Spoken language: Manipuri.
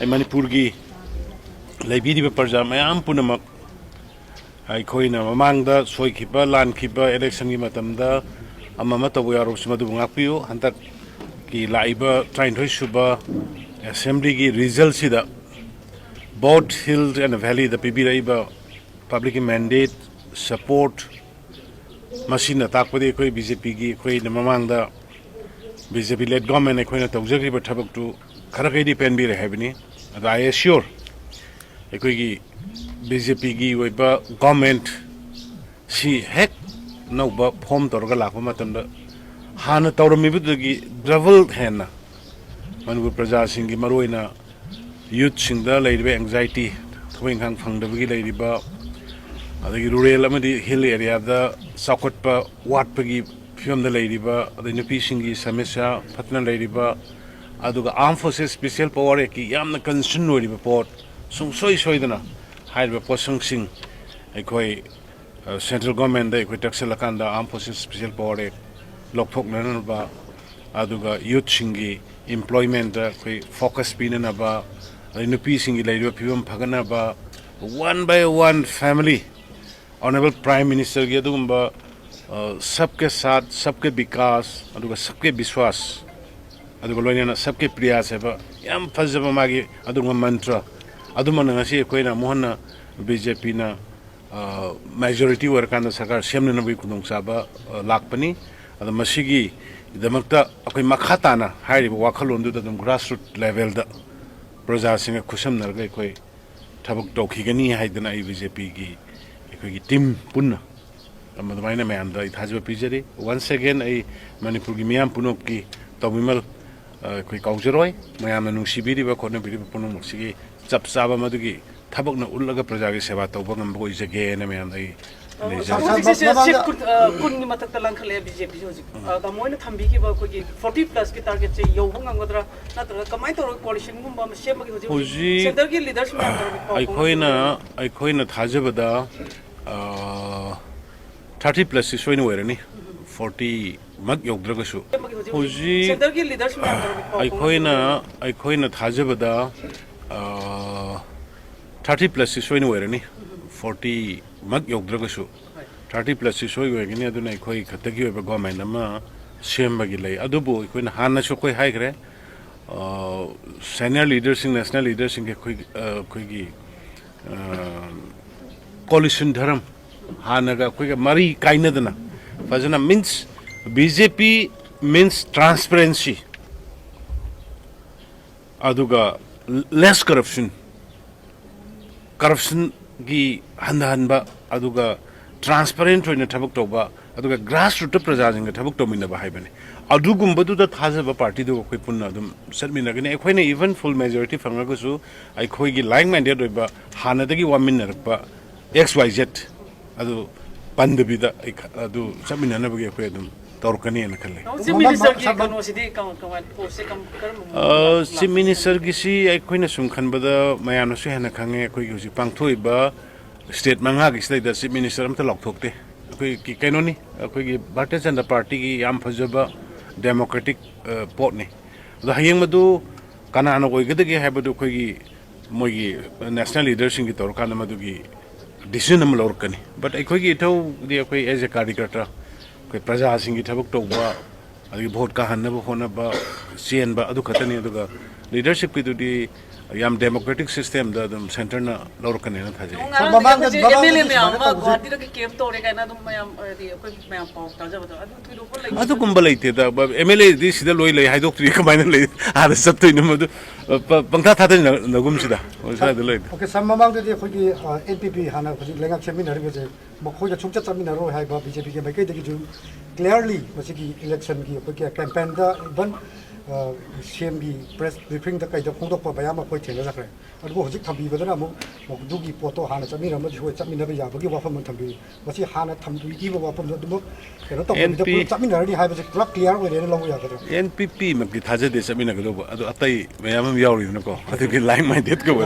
Manipur gi lebi di parja mayam punamak ai khoina mamangda soikiba lankiba election gi matamda amama tabu yaro simadu ngapiu hantak ki laiba train suba assembly gi result sida both hills and valley the PB raiba public mandate support machine takpadi koi BJP gi koi namamangda BJP led government koi na tawjagri ba thabak tu khara kai di pen bi re habini ado I assure koi gi BJP gi oiba government si hek no ba form torga lakpa matamda hana tawrami budagi double hena Manipur praja singi maroina youth singda leiba anxiety thwing hang phangdabagi leiba adagi rural amadi hill area da sakotpa watpagi fiamda leiba adi nupi singi samesya phatna leiba aduga armed forces special power ki yamna concern noiba port sungsoi soidana haiba posung sing ekoi central government da ekoi takselakanda armed forces special power lokthok nana ba aduga youth singi employment da koi focus pinana ba nupi singi leiba phiam phagana ba one by one family honorable prime minister gi adugumba सबके साथ सबके विकास अदुगा सबके विश्वास अदुगा लोइना सबके प्रयास है याम फजब मागी अदुगा मंत्र अदुमन ngasi कोइना मोहन बीजेपी ना मेजॉरिटी वर्कान सरकार सेमन नबी खुदों साबा लाकपनी अद मसिगी दमकता अखै मखाताना हारिबो वाखलोंदु दम ग्रासरूट लेवल दा प्रजा सिंग खुसम नरगै कोइ थबक तौखिगनी हाइदना बीजेपी की एखोगी team पुन्ना Madhumaina Mayanda, it has a pijari. Once again, I Manipur Gimiam Punoki, Tomimal, Quick Auxeroi, Mayama Nushibiri, Bakona Punomuxi, Sapsaba Madugi, Tabakna Ulaga Prajaga Sevato, Bangambo is again, and I. Kunimatalanka BJP, the Moina Tambiki, 40 plus target, Yohangadra, not a command coalition, Shemaki, leadership. I coin at Hajabada. 30 plus is showing where any 40 mag yogdragashu. Hoji I coin at Hajabada 30 plus is showing where any 40 mag yogdragashu. 30 plus is showing where any other koi kataki of a government ama Shembagile. Adubu, when Hana Shokoi Higre, senior leaders in national leaders in Quiggy coalition dharam. Hanaga quick Mari Kainadana. Fazana means BJP means transparency. Aduga less corruption. Corruption gi hanba aduga transparent in a tabuktoba, aduga grassroots representing a tabuktom in the Bahibani. Adugumbadu that has a party to Kipunadum, Selminagan, Equine even full majority from Nagasu, I coigi lying mandate river, Hanadagi 1 minute, XYZ. ಅದು ಪಂದಬಿದ ಅದು ಸಮಿನ ನಮಗೆ ಕೊಯ್ದಂ ತೋರ್ಕನಿ ಅನಕಲೆ ಸಿ ಮಿನಿಸ್ಟರ್ ಗಿಸಿ ಐಕೋಯ್ನ ಸುಮ್ ಖನ್ಬದ ಮಯಾನಸು ಹೆನ ಖಂಗೆ ಅಕೋಯ್ಗಿ ಹುಸಿ ಪಾಂಗ್ಥೋಯ್ಬ ಸ್ಟೇಟ್ ಮಂಗಾಗಿ ಸ್ಲೈದ ಸಿ ಮಿನಿಸ್ಟರ್ ಅಮತ ಲಾಕ್ಥೋಕ್ತೆ ಅಕೋಯ್ಗಿ ಕೈನೋನಿ ಅಕೋಯ್ಗಿ ಭಾರತೀಯ ಜನತಾ ಪಾರ್ಟಿಗಿ ಯಾಮ್ ಫಜಬ ಡೆಮೊಕ್ರೆಟಿಕ್ ಪೋಟ್ನಿ ಅದು ಹಯಂಗ್ ಮದು ಕನಾನ ಕೊಯ್ಗದಗೆ ಹೈಬದು ಅಕೋಯ್ಗಿ ಮೊಯ್ಗಿ ನ್ಯಾಷನಲ್ ಲೀಡರ್ಶಿಪ್ ಗಿ ತೋರ್ಕಾನ ಮದುಗಿ decision am lorkani but ekoi itau dia koi as a कार्यकर्ता koi praja singi thabuk toba adi vote ka hanna bo hona ba cn ba adu khatani aduga leadership ki dudi yam democratic system da dum center na lorkani na thaje MLA me amma guwahati ra ke camp tore kai na dum mayam adi koi mayam paw taja bata adu thilo ko lai adu kumbal ite da MLA di sida loi lai haidok tri kamaina lai ada satto inu madu pangtha thata na gum sida sa de loi okay samamang de khoi NPP hana khoi lenga chemin har ge khoi ja chungcha chamin ro hai ba BJP ke mai kai de ju clearly masigi election ki khoi campaign da ban CMB press briefing da kai da khong dok pa bayama khoi thela jakre adu hojik thambi badana mo dugi poto hana chamin ram ji hoi chamin na ba ya ba gi wafam thambi masi hana thambi gi ba wafam du kero to chamin na ri hai ba club clear we le lo ya ga NPP mak di thaje de chamin na ga do adu atai mayam yauri na ko adu ki line minded ko ba